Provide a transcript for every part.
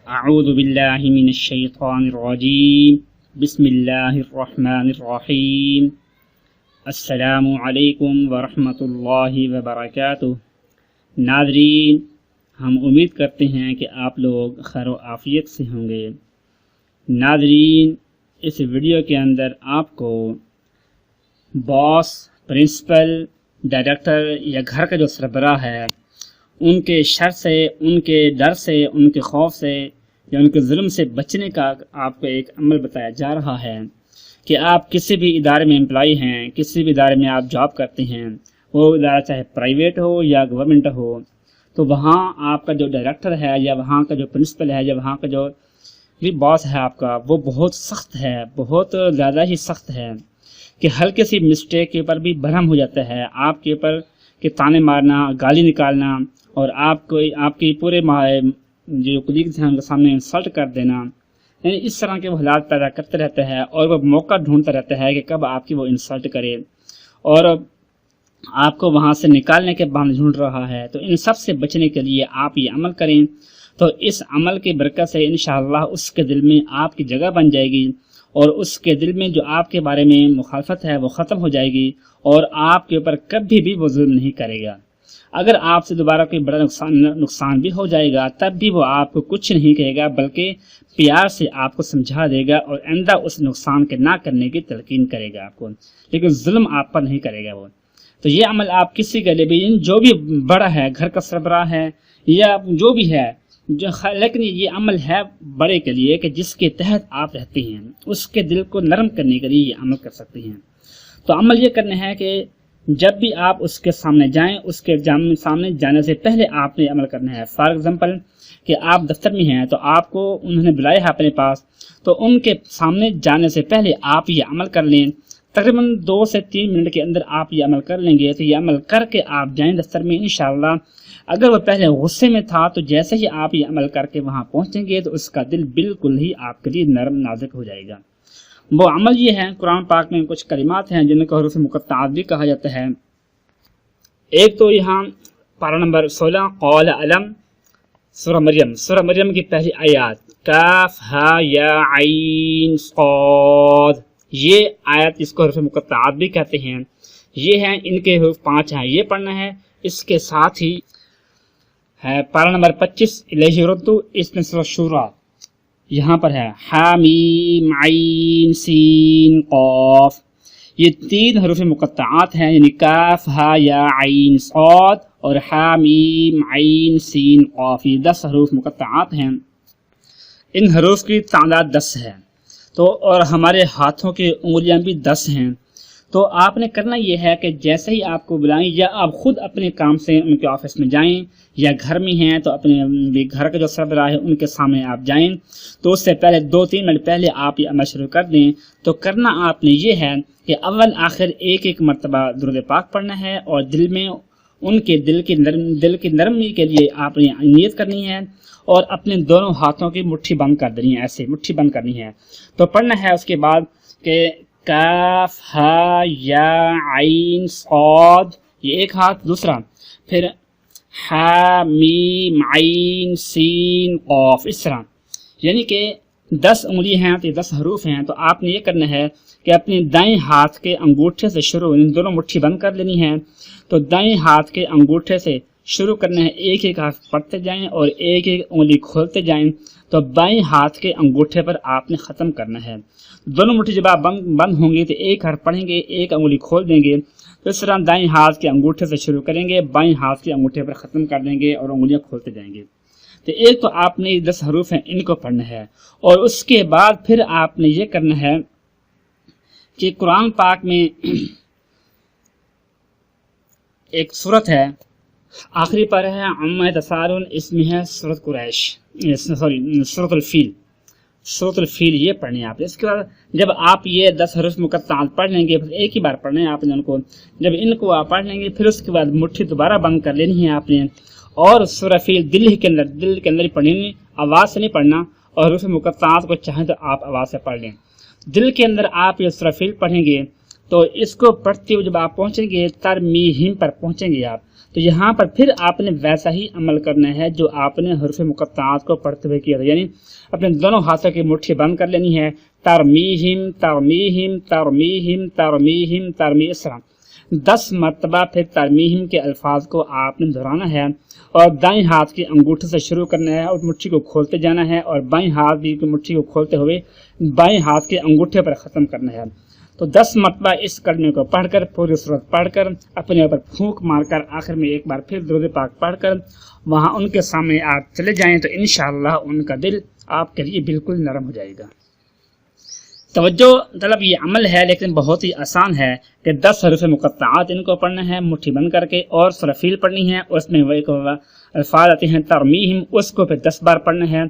اعوذ باللہ من الشیطان الرجیم بسم اللہ الرحمن الرحیم السلام علیکم ورحمۃ اللہ وبرکاتہ۔ ناظرین، ہم امید کرتے ہیں کہ آپ لوگ خیر و عافیت سے ہوں گے۔ ناظرین، اس ویڈیو کے اندر آپ کو باس، پرنسپل، ڈائریکٹر یا گھر کا جو سربراہ ہے ان کے شر سے، ان کے ڈر سے، ان کے خوف سے یا ان کے ظلم سے بچنے کا آپ کو ایک عمل بتایا جا رہا ہے کہ آپ کسی بھی ادارے میں امپلائی ہیں، کسی بھی ادارے میں آپ جاب کرتے ہیں، وہ ادارہ چاہے پرائیویٹ ہو یا گورنمنٹ ہو، تو وہاں آپ کا جو ڈائریکٹر ہے یا وہاں کا جو پرنسپل ہے یا وہاں کا جو بھی باس ہے آپ کا، وہ بہت سخت ہے، بہت زیادہ ہی سخت ہے کہ ہلکے سی مسٹیک کے اوپر بھی برہم ہو جاتا ہے، آپ کے اوپر کہ تانے مارنا، گالی نکالنا اور آپ کی پورے جو کولیگز ہیں ان کے سامنے انسلٹ کر دینا، یعنی اس طرح کے وہ حالات پیدا کرتے رہتے ہیں اور وہ موقع ڈھونڈتا رہتا ہے کہ کب آپ کی وہ انسلٹ کرے اور آپ کو وہاں سے نکالنے کے بہانے ڈھونڈ رہا ہے۔ تو ان سب سے بچنے کے لیے آپ یہ عمل کریں، تو اس عمل کی برکت سے انشاءاللہ اس کے دل میں آپ کی جگہ بن جائے گی اور اس کے دل میں جو آپ کے بارے میں مخالفت ہے وہ ختم ہو جائے گی اور آپ کے اوپر کبھی بھی وہ ظلم نہیں کرے گا۔ اگر آپ سے دوبارہ کوئی بڑا نقصان بھی ہو جائے گا تب بھی وہ آپ کو کچھ نہیں کہے گا، بلکہ پیار سے آپ کو سمجھا دے گا اور آئندہ اس نقصان کے نہ کرنے کی تلقین کرے گا آپ کو، لیکن ظلم آپ پر نہیں کرے گا وہ۔ تو یہ عمل آپ کسی کے لیے بھی، جو بھی بڑا ہے، گھر کا سربراہ ہے یا جو بھی ہے، لیکن یہ عمل ہے بڑے کے لیے کہ جس کے تحت آپ رہتے ہیں، اس کے دل کو نرم کرنے کے لیے یہ عمل کر سکتے ہیں۔ تو عمل یہ کرنا ہے کہ جب بھی آپ اس کے سامنے جائیں، اس کے سامنے جانے سے پہلے آپ نے عمل کرنا ہے۔ فار ایگزامپل کہ آپ دفتر میں ہیں تو آپ کو انہوں نے بلایا ہے اپنے پاس، تو ان کے سامنے جانے سے پہلے آپ یہ عمل کر لیں۔ تقریباً 2 سے 3 منٹ کے اندر آپ یہ عمل کر لیں گے، تو یہ عمل کر کے آپ جائیں دفتر میں انشاءاللہ۔ اگر وہ پہلے غصے میں تھا تو جیسے ہی آپ یہ عمل کر کے وہاں پہنچیں گے تو اس کا دل بالکل ہی آپ کے لیے نرم نازک ہو جائے گا۔ وہ عمل یہ ہے، قرآن پاک میں کچھ کلمات ہیں جن کو حروف مقطعات بھی کہا جاتا ہے۔ ایک تو یہاں پارہ نمبر 16 قال علم، سورہ مریم کی پہلی آیات کاف ہا یا عین صاد، یہ آیت اس کو حروف مقطعات بھی کہتے ہیں۔ یہ ہیں ان کے حروف 5 ہیں، یہ پڑھنا ہے۔ اس کے ساتھ ہی ہے پارہ نمبر 25 الیہ ردو، اس میں سورہ شورى یہاں پر ہے حامیم عین سین قاف، یہ 3 حروف مقطعات ہیں، یعنی کاف ہا یا عین صاد اور حامیم عین سین قاف، یہ 10 حروف مقطعات ہیں۔ ان حروف کی تعداد 10 ہے، تو اور ہمارے ہاتھوں کی انگلیاں بھی 10 ہیں۔ تو آپ نے کرنا یہ ہے کہ جیسے ہی آپ کو بلائیں یا آپ خود اپنے کام سے ان کے آفس میں جائیں یا گھر میں ہیں تو اپنے گھر کا جو سربراہ ہے ان کے سامنے آپ جائیں، تو اس سے پہلے 2-3 منٹ پہلے آپ یہ عمل شروع کر دیں۔ تو کرنا آپ نے یہ ہے کہ اول آخر ایک مرتبہ درود پاک پڑھنا ہے اور دل میں ان کے دل کی نرمی کے لیے آپ نے نیت کرنی ہے اور اپنے دونوں ہاتھوں کی مٹھی بند کر دینی ہے، ایسے مٹھی بند کرنی ہے۔ تو پڑھنا ہے اس کے بعد کہ کاف ہا یا عین صاد، یہ ایک ہاتھ، دوسرا پھر ہا میم عین سین قاف، اس طرح، یعنی کہ 10 انگلی ہیں تو یہ 10 حروف ہیں۔ تو آپ نے یہ کرنا ہے کہ اپنے دائیں ہاتھ کے انگوٹھے سے شروع، ان دونوں مٹھی بند کر لینی ہے۔ تو دائیں ہاتھ کے انگوٹھے سے شروع کرنا ہے، ایک ہاتھ پڑھتے جائیں اور ایک انگلی کھولتے جائیں۔ تو بائیں ہاتھ کے انگوٹھے پر آپ نے ختم کرنا ہے۔ دونوں مٹھی جب آپ بند ہوں گی تو ایک ہاتھ پڑھیں گے، ایک انگلی کھول دیں گے۔ تو اس طرح دائیں ہاتھ کے انگوٹھے سے شروع کریں گے، بائیں ہاتھ کے انگوٹھے پر ختم کر دیں گے اور انگلیاں کھولتے جائیں گے۔ تو ایک تو آپ نے 10 حروف ہیں، ان کو پڑھنا ہے، اور اس کے بعد پھر آپ نے یہ کرنا ہے کہ قرآن پاک میں ایک سورت ہے، آخری پارہ ہے عما یتساءلون، اس میں ہے سورۃ قریش، سورۃ الفیل، سورۃ الفیل، یہ پڑھنی ہے آپ نے۔ اس کے بعد جب آپ یہ 10 حروف مقطعات پڑھ لیں گے، پھر ایک ہی بار پڑھنا ہے آپ نے ان کو، جب ان کو آپ پڑھ لیں گے پھر اس کے بعد مٹھی دوبارہ بند کر لینی ہے آپ نے، اور سورہ فیل دل کے اندر ہی پڑھنی، آواز سے نہیں پڑھنا، اور حروف مقطعات کو چاہیں تو آپ آواز سے پڑھ لیں۔ دل کے اندر آپ یہ سورہ فیل پڑھیں گے، تو اس کو پڑھتے ہوئے جب آپ پہنچیں گے ترمیہم پر پہنچیں گے آپ، تو تو یہاں پر پھر آپ نے ویسا ہی عمل کرنا ہے جو آپ نے حروف مقطعات کو پڑھتے ہوئے کیا تھا، یعنی اپنے دونوں ہاتھوں کی مٹھی بند کر لینی ہے، ترمیہم ترمیہم ترمیہم ترمیہم ترمیہم، اس طرح 10 مرتبہ پھر ترمیہم کے الفاظ کو آپ نے دہرانا ہے، اور دائیں ہاتھ کے انگوٹھے سے شروع کرنا ہے اور مٹھی کو کھولتے جانا ہے، اور بائیں ہاتھ بھی مٹھی کو کھولتے ہوئے بائیں ہاتھ کے انگوٹھے پر ختم کرنا ہے۔ تو 10 مرتبہ اس کلمے کو پڑھ کر، پوری صورت پڑھ کر، اپنے اوپر پھونک مار کر، آخر میں ایک بار پھر درود پاک پڑھ کر وہاں ان کے سامنے آپ چلے جائیں تو انشاءاللہ ان کا دل آپ کے لیے بالکل نرم ہو جائے گا۔ توجہ طلب یہ عمل ہے لیکن بہت ہی آسان ہے کہ 10 حروف مقطعات ان کو پڑھنا ہے مٹھی بند کر کے، اور سورہ فیل پڑھنی ہے، اور اس میں وہ ایک الفاظ آتے ہیں ترمیہم، اس کو پھر 10 بار پڑھنا ہے۔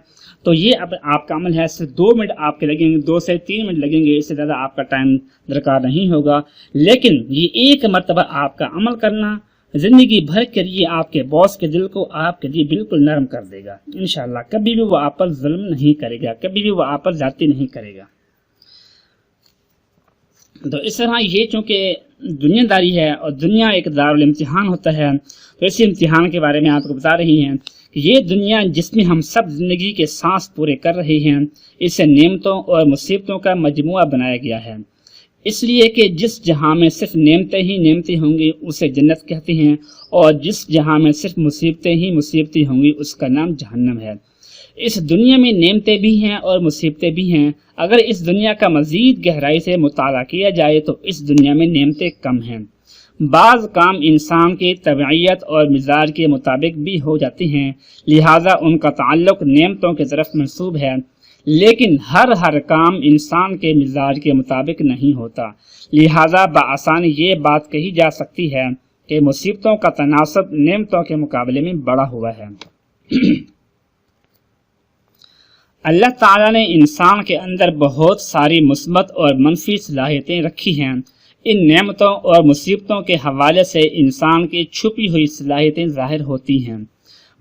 تو یہ اب آپ کا عمل ہے، صرف 2 منٹ آپ کے لگیں گے، 2 سے 3 منٹ لگیں گے، اس سے زیادہ آپ کا ٹائم درکار نہیں ہوگا، لیکن یہ ایک مرتبہ آپ کا عمل کرنا زندگی بھر کے لیے آپ کے باس کے دل کو آپ کے لیے بالکل نرم کر دے گا انشاءاللہ۔ کبھی بھی وہ آپ پر ظلم نہیں کرے گا، کبھی بھی وہ آپ پر زیادتی نہیں کرے گا۔ تو اس طرح یہ چونکہ دنیا داری ہے اور دنیا ایک دارالامتحان ہوتا ہے، تو اسی امتحان کے بارے میں آپ کو بتا رہی ہیں کہ یہ دنیا جس میں ہم سب زندگی کے سانس پورے کر رہے ہیں، اسے نعمتوں اور مصیبتوں کا مجموعہ بنایا گیا ہے، اس لیے کہ جس جہاں میں صرف نعمتیں ہی نعمتیں ہوں گی اسے جنت کہتے ہیں، اور جس جہاں میں صرف مصیبتیں ہی مصیبتیں ہوں گی اس کا نام جہنم ہے۔ اس دنیا میں نعمتیں بھی ہیں اور مصیبتیں بھی ہیں، اگر اس دنیا کا مزید گہرائی سے مطالعہ کیا جائے تو اس دنیا میں نعمتیں کم ہیں۔ بعض کام انسان کی طبعیت اور مزاج کے مطابق بھی ہو جاتے ہیں، لہٰذا ان کا تعلق نعمتوں کی طرف منسوب ہے، لیکن ہر کام انسان کے مزاج کے مطابق نہیں ہوتا، لہٰذا بآسانی یہ بات کہی جا سکتی ہے کہ مصیبتوں کا تناسب نعمتوں کے مقابلے میں بڑا ہوا ہے۔ اللہ تعالیٰ نے انسان کے اندر بہت ساری مثبت اور منفی صلاحیتیں رکھی ہیں، ان نعمتوں اور مصیبتوں کے حوالے سے انسان کی چھپی ہوئی صلاحیتیں ظاہر ہوتی ہیں۔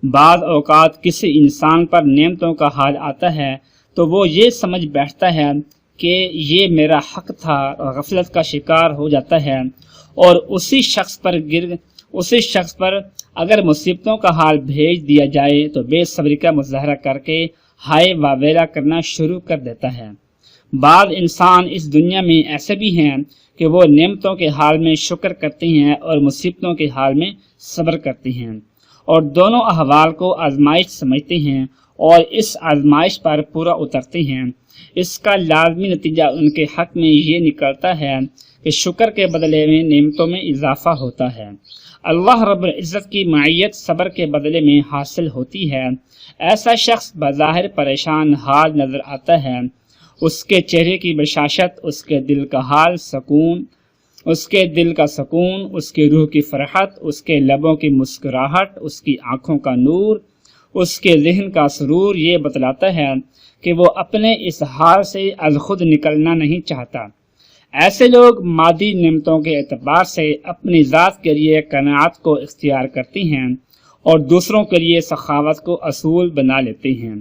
بعض اوقات کسی انسان پر نعمتوں کا حال آتا ہے تو وہ یہ سمجھ بیٹھتا ہے کہ یہ میرا حق تھا، اور غفلت کا شکار ہو جاتا ہے، اور اسی شخص پر اگر مصیبتوں کا حال بھیج دیا جائے تو بے صبری کا مظاہرہ کر کے ہائے واویلا کرنا شروع کر دیتا ہے۔ بعض انسان اس دنیا میں ایسے بھی ہیں کہ وہ نعمتوں کے حال میں شکر کرتے ہیں اور مصیبتوں کے حال میں صبر کرتے ہیں، اور دونوں احوال کو آزمائش سمجھتے ہیں اور اس آزمائش پر پورا اترتے ہیں۔ اس کا لازمی نتیجہ ان کے حق میں یہ نکلتا ہے کہ شکر کے بدلے میں نعمتوں میں اضافہ ہوتا ہے۔ اللہ رب العزت کی معیت صبر کے بدلے میں حاصل ہوتی ہے۔ ایسا شخص بظاہر پریشان حال نظر آتا ہے، اس کے چہرے کی بشاشت، اس کے دل کا حال سکون، اس کے دل کا سکون، اس کی روح کی فرحت، اس کے لبوں کی مسکراہٹ، اس کی آنکھوں کا نور، اس کے ذہن کا سرور یہ بتلاتا ہے کہ وہ اپنے اس حال سے از خود نکلنا نہیں چاہتا۔ ایسے لوگ مادی نعمتوں کے اعتبار سے اپنی ذات کے لیے قناعت کو اختیار کرتے ہیں اور دوسروں کے لیے سخاوت کو اصول بنا لیتے ہیں،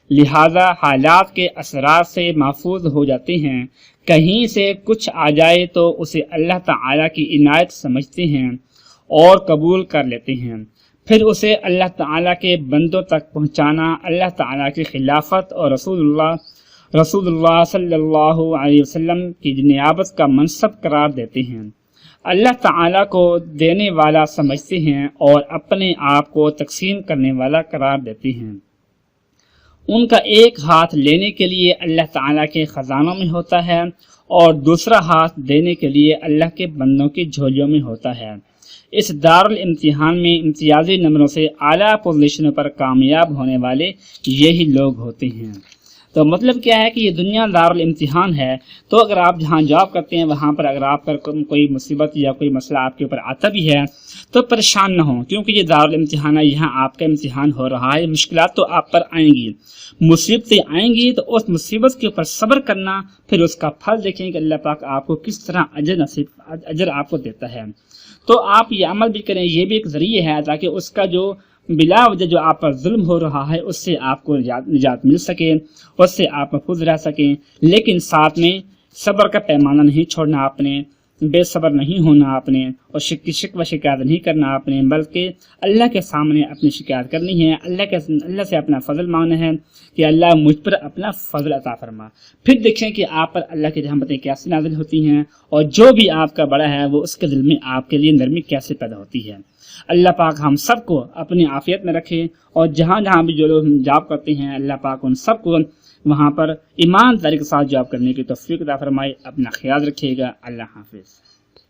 لہذا حالات کے اثرات سے محفوظ ہو جاتے ہیں۔ کہیں سے کچھ آ جائے تو اسے اللہ تعالیٰ کی عنایت سمجھتے ہیں اور قبول کر لیتے ہیں، پھر اسے اللہ تعالیٰ کے بندوں تک پہنچانا اللہ تعالیٰ کی خلافت اور رسول اللہ صلی اللہ علیہ وسلم کی نیابت کا منصب قرار دیتے ہیں۔ اللہ تعالیٰ کو دینے والا سمجھتے ہیں اور اپنے آپ کو تقسیم کرنے والا قرار دیتے ہیں۔ ان کا ایک ہاتھ لینے کے لیے اللہ تعالیٰ کے خزانوں میں ہوتا ہے اور دوسرا ہاتھ دینے کے لیے اللہ کے بندوں کی جھولیوں میں ہوتا ہے۔ اس دارالامتحان میں امتیازی نمبروں سے اعلیٰ پوزیشنوں پر کامیاب ہونے والے یہی لوگ ہوتے ہیں۔ تو مطلب کیا ہے کہ یہ دنیا دارالامتحان ہے، تو اگر آپ جہاں جاب کرتے ہیں وہاں پر اگر آپ پر کوئی مصیبت یا کوئی مسئلہ آپ کے اوپر آتا بھی ہے تو پریشان نہ ہوں، کیونکہ یہ دارالامتحان ہے، یہاں آپ کا امتحان ہو رہا ہے۔ مشکلات تو آپ پر آئیں گی، مصیبتیں آئیں گی، تو اس مصیبت کے اوپر صبر کرنا، پھر اس کا پھل دیکھیں کہ اللہ پاک آپ کو کس طرح اجر آپ کو دیتا ہے۔ تو آپ یہ عمل بھی کریں، یہ بھی ایک ذریعہ ہے تاکہ اس کا جو بلا وجہ جو آپ پر ظلم ہو رہا ہے اس سے آپ کو نجات مل سکے، اس سے آپ محفوظ رہ سکیں، لیکن ساتھ میں صبر کا پیمانہ نہیں چھوڑنا آپ نے، بے صبر نہیں ہونا آپ نے، اور شکوہ شکایت نہیں کرنا آپ نے، بلکہ اللہ کے سامنے اپنی شکایت کرنی ہے، اللہ سے اپنا فضل مانگنا ہے کہ اللہ مجھ پر اپنا فضل عطا فرما۔ پھر دیکھیں کہ آپ پر اللہ کی رحمتیں کیسے نازل ہوتی ہیں، اور جو بھی آپ کا بڑا ہے وہ اس کے دل میں آپ کے لیے نرمی کیسے پیدا ہوتی ہے۔ اللہ پاک ہم سب کو اپنی عافیت میں رکھے، اور جہاں جہاں بھی جو لوگ جاب کرتے ہیں اللہ پاک ان سب کو وہاں پر ایمانداری کے ساتھ جاب کرنے کی توفیق عطا فرمائے۔ اپنا خیال رکھیے گا۔ اللہ حافظ۔